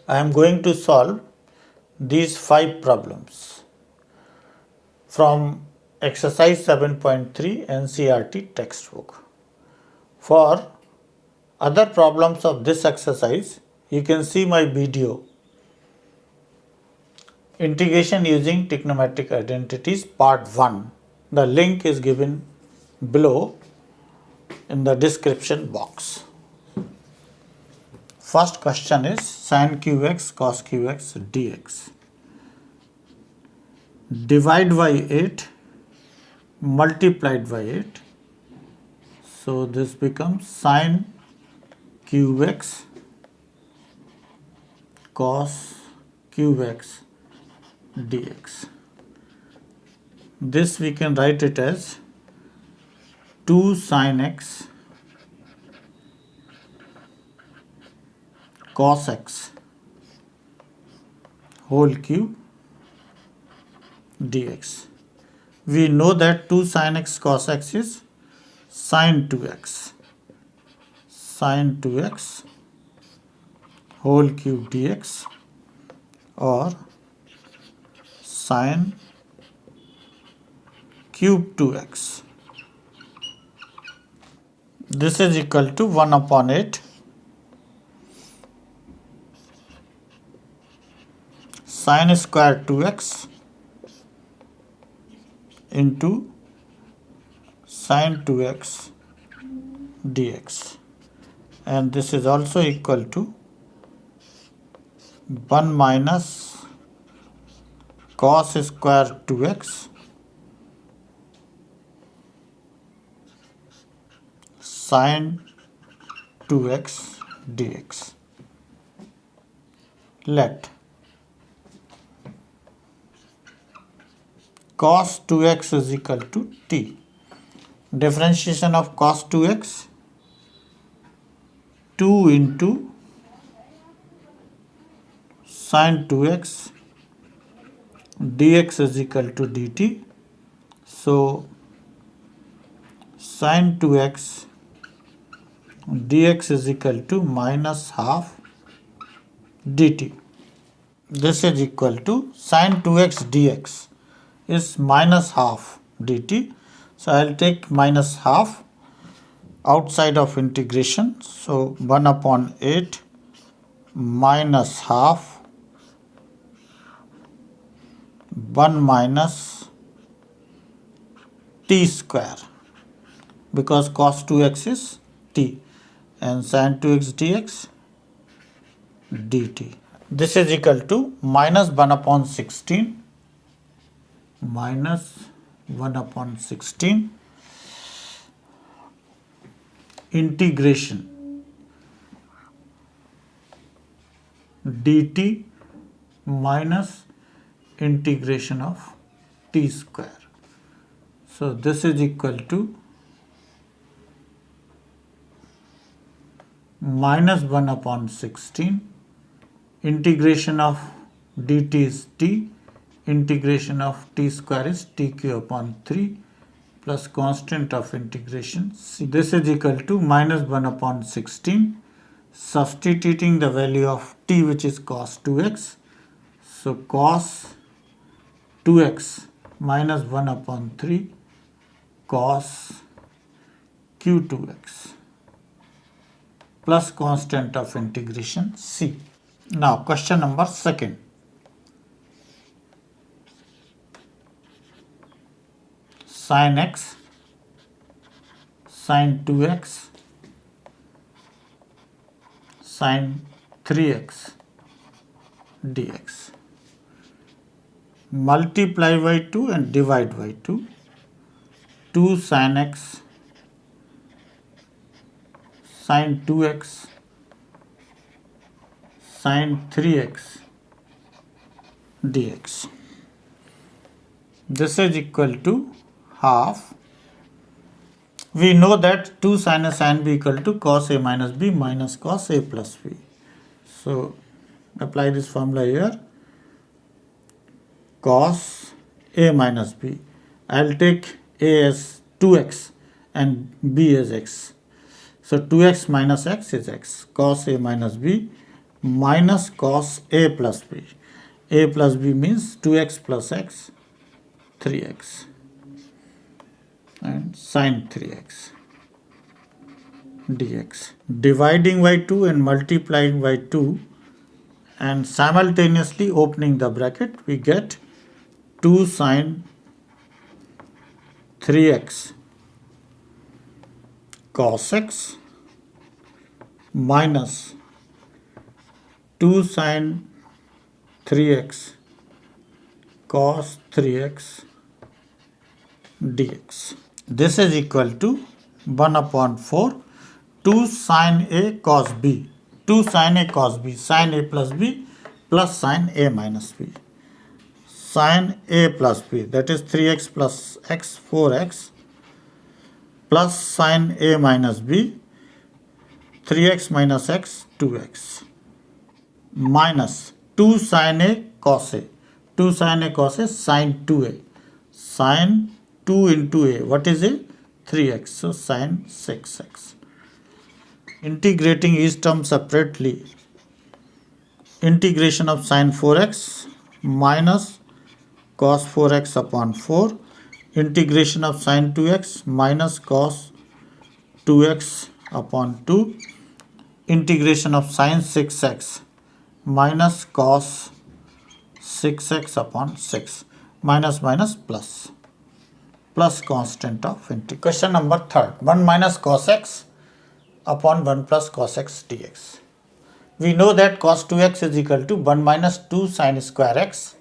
I am going to solve these 5 problems from exercise 7.3 NCERT textbook. For other problems of this exercise, you can see my video Integration using Trigonometric Identities Part 1. The link is given below in the description box. First question is sin qx cos qx dx. Divide by 8 multiplied by 8. So this becomes sin qx cos qx dx. This we can write it as 2 sin x cos x whole cube dx. We know that 2 sin x cos x is sin 2x. Sin 2x whole cube dx or sin cube 2x. This is equal to 1 upon 8 sin square 2x into sin 2x dx, and this is also equal to 1 minus cos square 2x sin 2x dx. Let cos 2x is equal to t. Differentiation of cos 2x, 2 into sin 2x dx is equal to dt. So sin 2x dx is equal to minus half dt. This is equal to sin 2x dx is minus half dt. So I will take minus half outside of integration. So 1 upon 8 minus half 1 minus t square, because cos 2x is t, and sin 2x dx dt. This is equal to minus 1 upon 16 minus 1 upon 16 integration dt minus integration of t square. So this is equal to minus 1 upon 16 integration of dt is t, integration of t square is tq upon 3 plus constant of integration c. This is equal to minus 1 upon 16, substituting the value of t, which is cos 2x. So cos 2x minus 1 upon 3 cos q2x plus constant of integration c. Now question number 2. Sin x sin 2x sin 3x dx. Multiply by 2 and divide by 2. 2 sin x sin 2x sin 3x dx. This is equal to half. We know that 2 sin a sin b equal to cos a minus b minus cos a plus b. So apply this formula here. Cos a minus b. I will take a as 2x and b as x. So 2x minus x is x. Cos a minus b minus cos a plus b. A plus b means 2x plus x, 3x, and sine 3x dx. Dividing by 2 and multiplying by 2 and simultaneously opening the bracket, we get 2 sine 3x cos x minus 2 sine 3x cos 3x dx. This is equal to 1 upon 4 2 sine a cos b. 2 sine a cos b, sine a plus b plus sine a minus b. Sine a plus b, that is 3x plus x, 4x, plus sine a minus b, 3x minus x, 2x, minus 2 sine a cos a. 2 sine a cos a, sine 2a. Sine 2 into a, what is a? 3x, so sine 6x. Integrating each term separately, integration of sine 4x minus cos 4x upon 4, integration of sine 2x minus cos 2x upon 2, integration of sine 6x minus cos 6x upon 6, minus minus plus, plus constant of integration. Question number 3, 1 minus cos x upon 1 plus cos x dx. We know that cos 2x is equal to 1 minus 2 sine square x,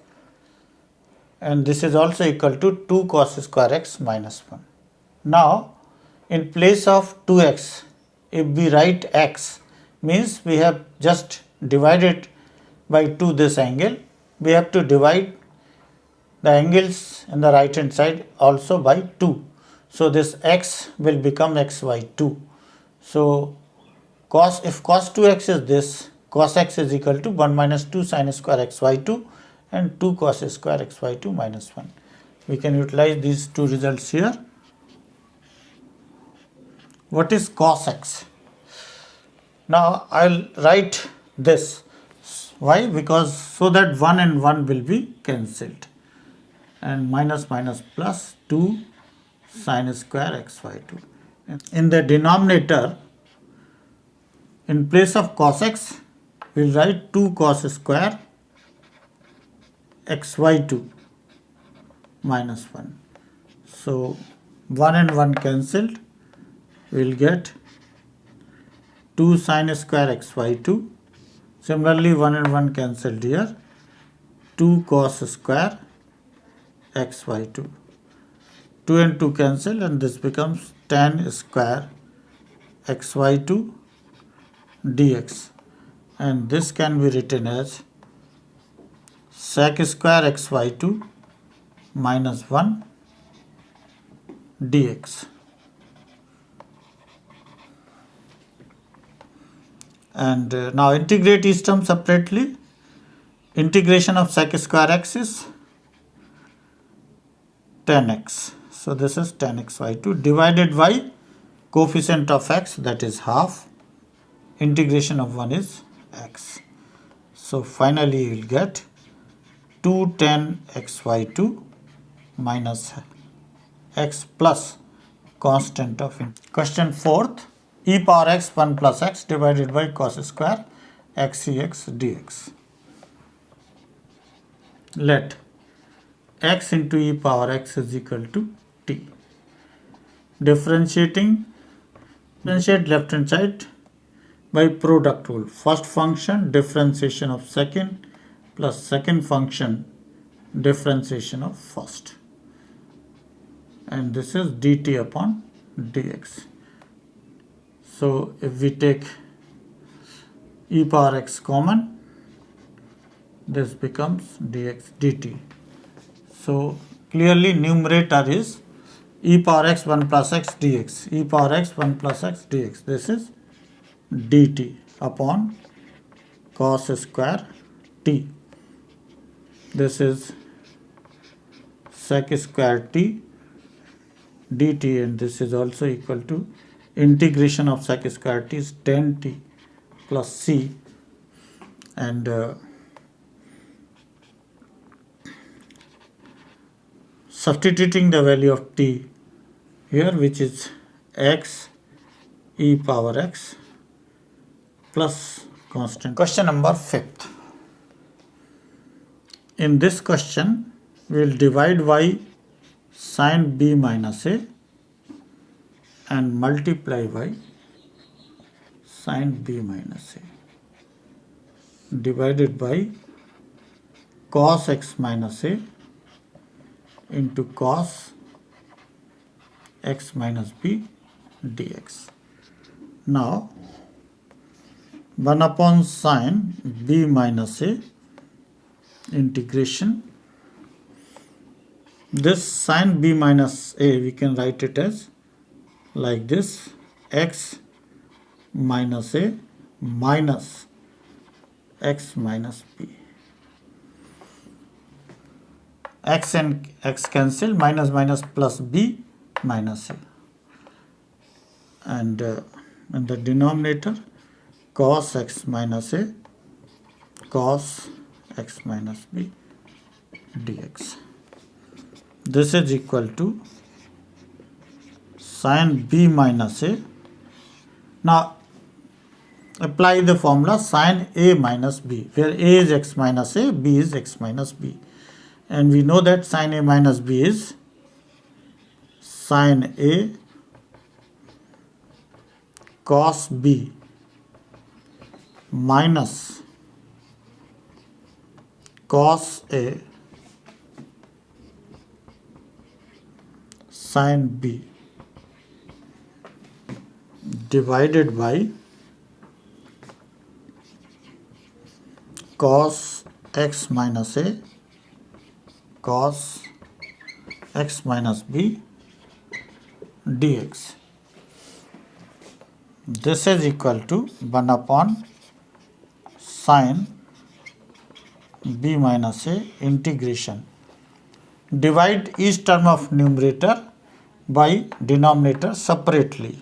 and this is also equal to 2 cos square x minus 1. Now, in place of 2x, if we write x, means we have just divided by 2 this angle. We have to divide the angles in the right hand side also by 2. So, this x will become x by 2. So, if cos 2x is this, cos x is equal to 1 minus 2 sine square x by 2 and 2 cos square x by 2 minus 1. We can utilize these two results here. What is cos x? Now, I will write this. Why? Because so that 1 and 1 will be cancelled. And minus minus plus 2 sine square x by 2. In the denominator, in place of cos x, we will write 2 cos square x by 2 minus 1. So, 1 and 1 cancelled, we will get 2 sine square x by 2. Similarly, 1 and 1 cancelled here, 2 cos square x by 2. 2 and 2 cancel, and this becomes tan square x by 2 dx, and this can be written as sec square x by 2 minus 1 dx. And now integrate each term separately. Integration of sec square x is tan x. So this is tan x by 2 divided by coefficient of x, that is half. Integration of 1 is x. So finally you will get 2 tan x by 2 minus x plus constant of Question 4th, e power x 1 plus x divided by cos square xex dx. Let x into e power x is equal to t. Differentiate left hand side by product rule. First function differentiation of second plus second function differentiation of first. And this is dt upon dx. So if we take e power x common, this becomes dx dt. So clearly numerator is e power x 1 plus x dx. E power x 1 plus x dx. This is dt upon cos square t. This is sec square t dt, and this is also equal to integration of sec square t is tan t plus c and substituting the value of t here, which is x e power x plus constant. Question number 5th. In this question, we will divide y sin b minus a and multiply y sin b minus a divided by cos x minus a into cos x minus b dx. Now 1 upon sin b minus a integration. This sin b minus a we can write it as like this: x minus a minus x minus b. X and x cancel, minus minus plus b minus a, and in the denominator cos x minus a cos x minus b dx. This is equal to sin b minus a. Now apply the formula sin a minus b, where a is x minus a, b is x minus b, and we know that sin a minus b is sin a cos b minus cos a sin b divided by cos x minus a cos x minus b dx. This is equal to 1 upon sin b minus a integration. Divide each term of numerator by denominator separately.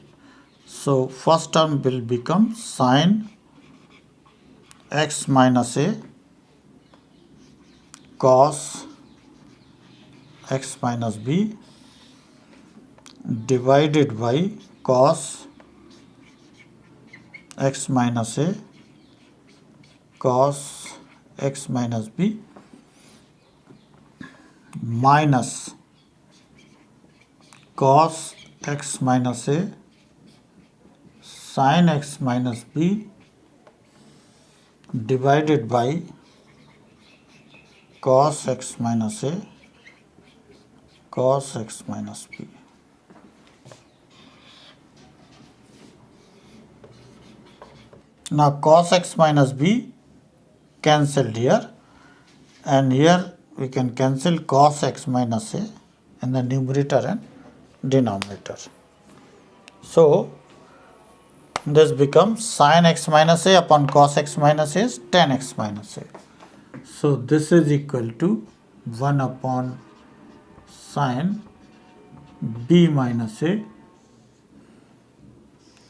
So first term will become sin x minus a cos x minus b divided by cos x minus a cos x minus b minus cos x minus a sin x minus b divided by cos x minus a cos x minus b. Now cos x minus b cancelled here, and here we can cancel cos x minus a in the numerator and denominator. So this becomes sin x minus a upon cos x minus a is tan x minus a. So this is equal to 1 upon sin b minus a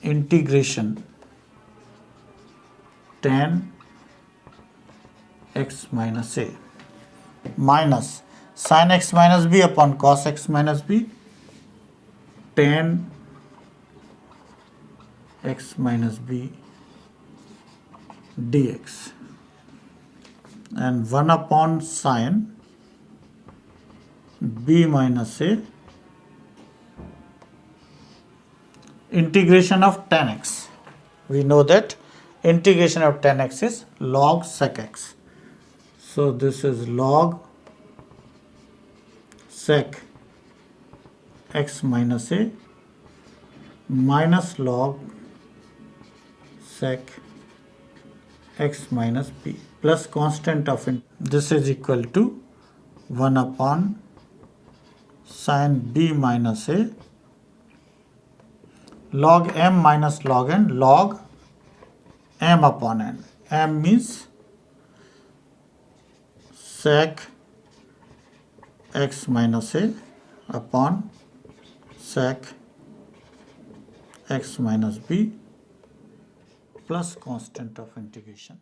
integration tan x minus a minus sin x minus b upon cos x minus b tan x minus b dx, and 1 upon sin b minus a integration of tan x. We know that integration of tan x is log sec x. So this is log sec x minus a minus log sec x minus b plus constant of this is equal to 1 upon sin b minus a log m minus log n log m upon n. M means sec x minus a upon sec x minus b plus constant of integration